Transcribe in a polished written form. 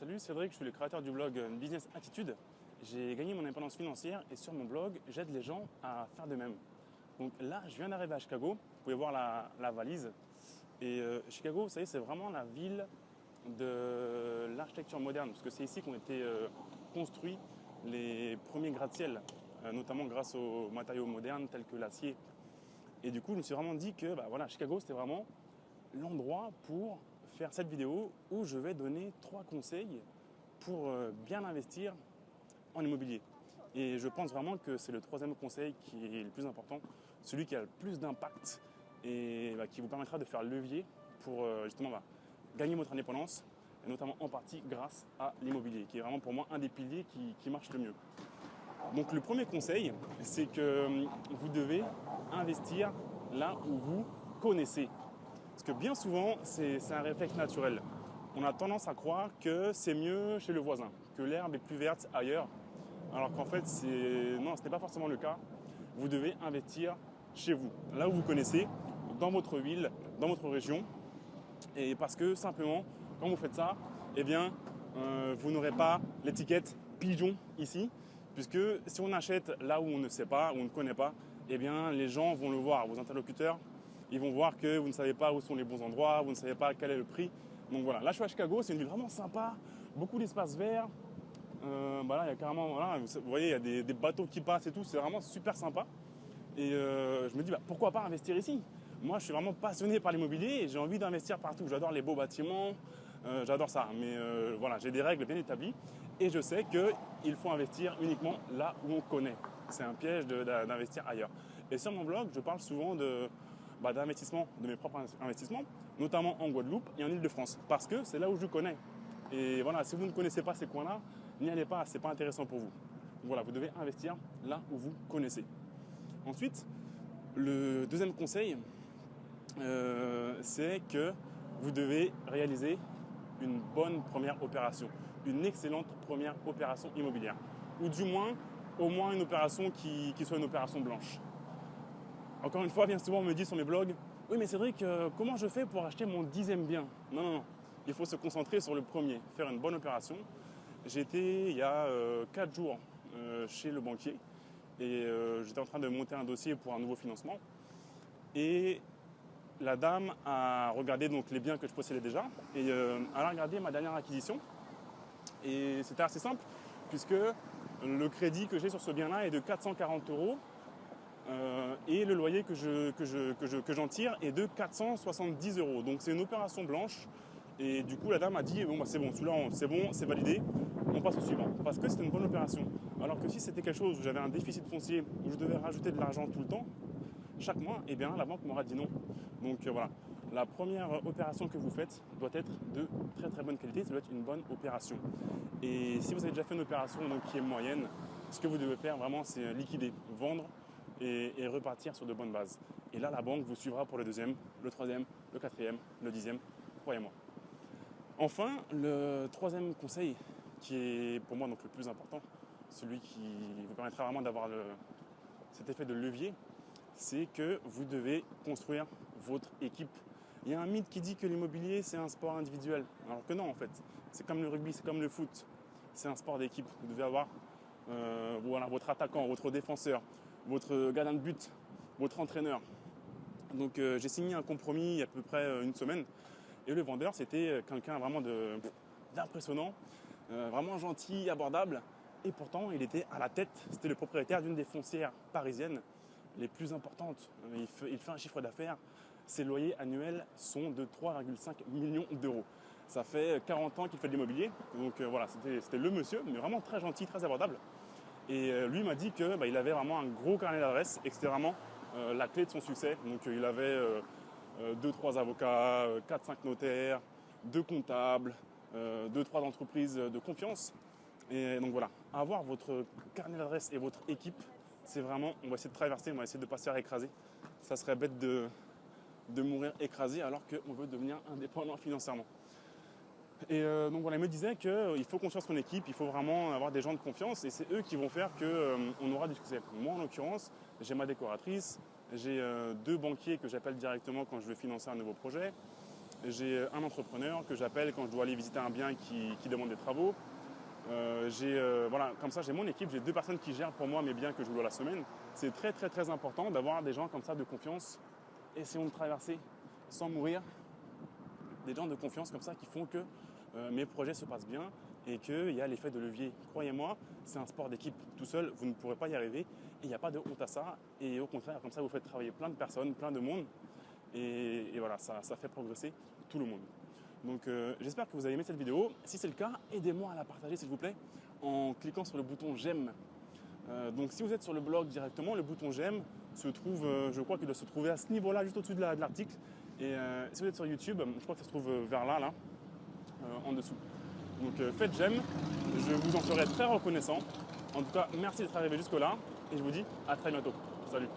Salut Cédric, je suis le créateur du blog Business Attitude. J'ai gagné mon indépendance financière et sur mon blog, j'aide les gens à faire de même. Donc là, je viens d'arriver à Chicago. Vous pouvez voir la valise. Et Chicago, vous savez, c'est vraiment la ville de l'architecture moderne, parce que c'est ici qu'ont été construits les premiers gratte-ciel, notamment grâce aux matériaux modernes tels que l'acier. Et du coup, je me suis vraiment dit que voilà, Chicago, c'était vraiment l'endroit pour faire cette vidéo où je vais donner 3 conseils pour bien investir en immobilier. Et je pense vraiment que c'est le troisième conseil qui est le plus important, celui qui a le plus d'impact et qui vous permettra de faire levier pour justement gagner votre indépendance, et notamment en partie grâce à l'immobilier, qui est vraiment pour moi un des piliers qui marche le mieux. Donc le premier conseil, c'est que vous devez investir là où vous connaissez. Parce que bien souvent, c'est un réflexe naturel. On a tendance à croire que c'est mieux chez le voisin, que l'herbe est plus verte ailleurs, alors qu'en fait, non, ce n'est pas forcément le cas. Vous devez investir chez vous, là où vous connaissez, dans votre ville, dans votre région. Et parce que simplement, quand vous faites ça, eh bien, vous n'aurez pas l'étiquette pigeon ici, puisque si on achète là où on ne sait pas, où on ne connaît pas, eh bien, les gens vont le voir, vos interlocuteurs, ils vont voir que vous ne savez pas où sont les bons endroits, vous ne savez pas quel est le prix. Donc voilà, là je suis à Chicago, c'est une ville vraiment sympa, beaucoup d'espaces verts. Il y a carrément, voilà, vous voyez, il y a des bateaux qui passent et tout, c'est vraiment super sympa. Et je me dis, pourquoi pas investir ici? Moi, je suis vraiment passionné par l'immobilier et j'ai envie d'investir partout. J'adore les beaux bâtiments, j'adore ça. Mais voilà, j'ai des règles bien établies et je sais qu'il faut investir uniquement là où on connaît. C'est un piège d'investir ailleurs. Et sur mon blog, je parle souvent d'investissement, de mes propres investissements, notamment en Guadeloupe et en Île-de-France, parce que c'est là où je connais. Et voilà, si vous ne connaissez pas ces coins-là, n'y allez pas, ce n'est pas intéressant pour vous. Donc voilà, vous devez investir là où vous connaissez. Ensuite, le deuxième conseil, c'est que vous devez réaliser une bonne première opération, une excellente première opération immobilière, ou du moins, au moins une opération qui soit une opération blanche. Encore une fois, bien souvent on me dit sur mes blogs, oui mais Cédric, comment je fais pour acheter mon 10e bien? Non, il faut se concentrer sur le premier, faire une bonne opération. J'étais il y a 4 jours chez le banquier et j'étais en train de monter un dossier pour un nouveau financement. Et la dame a regardé donc les biens que je possédais déjà et elle a regardé ma dernière acquisition. Et c'était assez simple puisque le crédit que j'ai sur ce bien-là est de 440 euros et le loyer que j'en tire est de 470 euros. Donc c'est une opération blanche. Et du coup, la dame a dit c'est bon, celui-là, c'est bon, c'est validé, on passe au suivant. Parce que c'était une bonne opération. Alors que si c'était quelque chose où j'avais un déficit foncier, où je devais rajouter de l'argent tout le temps, chaque mois, eh bien, la banque m'aura dit non. Donc voilà, la première opération que vous faites doit être de très très bonne qualité, ça doit être une bonne opération. Et si vous avez déjà fait une opération donc, qui est moyenne, ce que vous devez faire vraiment, c'est liquider, vendre et repartir sur de bonnes bases. Et là, la banque vous suivra pour le deuxième, le troisième, le quatrième, le 10e, croyez-moi. Enfin, le troisième conseil, qui est pour moi donc le plus important, celui qui vous permettra vraiment d'avoir cet effet de levier, c'est que vous devez construire votre équipe. Il y a un mythe qui dit que l'immobilier c'est un sport individuel, alors que non en fait. C'est comme le rugby, c'est comme le foot, c'est un sport d'équipe. Vous devez avoir votre attaquant, votre défenseur, votre gardien de but, votre entraîneur. Donc j'ai signé un compromis il y a à peu près une semaine. Et le vendeur, c'était quelqu'un vraiment d'impressionnant, vraiment gentil, abordable. Et pourtant, il était à la tête, c'était le propriétaire d'une des foncières parisiennes les plus importantes. Il fait un chiffre d'affaires. Ses loyers annuels sont de 3,5 millions d'euros. Ça fait 40 ans qu'il fait de l'immobilier. Donc voilà, c'était le monsieur, mais vraiment très gentil, très abordable. Et lui m'a dit qu'il avait vraiment un gros carnet d'adresses et que c'était vraiment la clé de son succès. Donc il avait 2-3 avocats, 4-5 notaires, 2 comptables, 2-3 entreprises de confiance. Et donc voilà, avoir votre carnet d'adresses et votre équipe, c'est vraiment, on va essayer de traverser, on va essayer de ne pas se faire écraser. Ça serait bête de mourir écrasé alors qu'on veut devenir indépendant financièrement. Et donc voilà, il me disait qu'il faut construire son équipe, il faut vraiment avoir des gens de confiance et c'est eux qui vont faire qu'on aura du succès. Moi en l'occurrence, j'ai ma décoratrice, j'ai 2 banquiers que j'appelle directement quand je veux financer un nouveau projet. J'ai un entrepreneur que j'appelle quand je dois aller visiter un bien qui demande des travaux. Voilà, comme ça, j'ai mon équipe, j'ai 2 personnes qui gèrent pour moi mes biens que je loue la semaine. C'est très, très, très important d'avoir des gens comme ça de confiance. Essayons de traverser sans mourir. Des gens de confiance comme ça qui font que mes projets se passent bien et qu'il y a l'effet de levier. Croyez-moi, c'est un sport d'équipe. Tout seul, vous ne pourrez pas y arriver et il n'y a pas de honte à ça. Et au contraire, comme ça, vous faites travailler plein de personnes, plein de monde. Et voilà, ça fait progresser tout le monde. Donc j'espère que vous avez aimé cette vidéo. Si c'est le cas, aidez-moi à la partager s'il vous plaît en cliquant sur le bouton j'aime. Donc si vous êtes sur le blog directement, le bouton j'aime se trouve, je crois qu'il doit se trouver à ce niveau-là, juste au-dessus de l'article. Et si vous êtes sur YouTube, je crois que ça se trouve vers là, en dessous. Donc faites j'aime, je vous en serai très reconnaissant. En tout cas, merci d'être arrivé jusque-là et je vous dis à très bientôt. Salut!